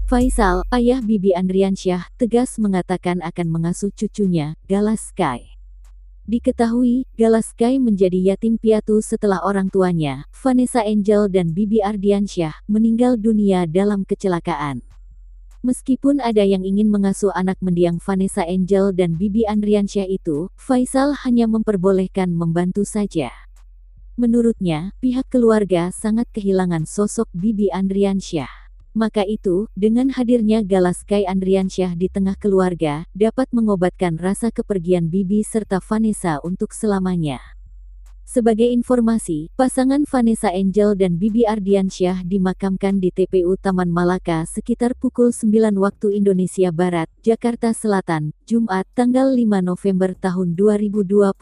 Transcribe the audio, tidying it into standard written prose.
Faisal, ayah Bibi Andriansyah, tegas mengatakan akan mengasuh cucunya, Gala Sky. Diketahui, Gala Sky menjadi yatim piatu setelah orang tuanya, Vanessa Angel dan Bibi Ardiansyah, meninggal dunia dalam kecelakaan. Meskipun ada yang ingin mengasuh anak mendiang Vanessa Angel dan Bibi Andriansyah itu, Faisal hanya memperbolehkan membantu saja. Menurutnya, pihak keluarga sangat kehilangan sosok Bibi Andriansyah. Maka itu, dengan hadirnya Gala Sky Andriansyah di tengah keluarga, dapat mengobatkan rasa kepergian Bibi serta Vanessa untuk selamanya. Sebagai informasi, pasangan Vanessa Angel dan Bibi Ardiansyah dimakamkan di TPU Taman Malaka sekitar pukul 9 waktu Indonesia Barat, Jakarta Selatan, Jumat, tanggal 5 November tahun 2021.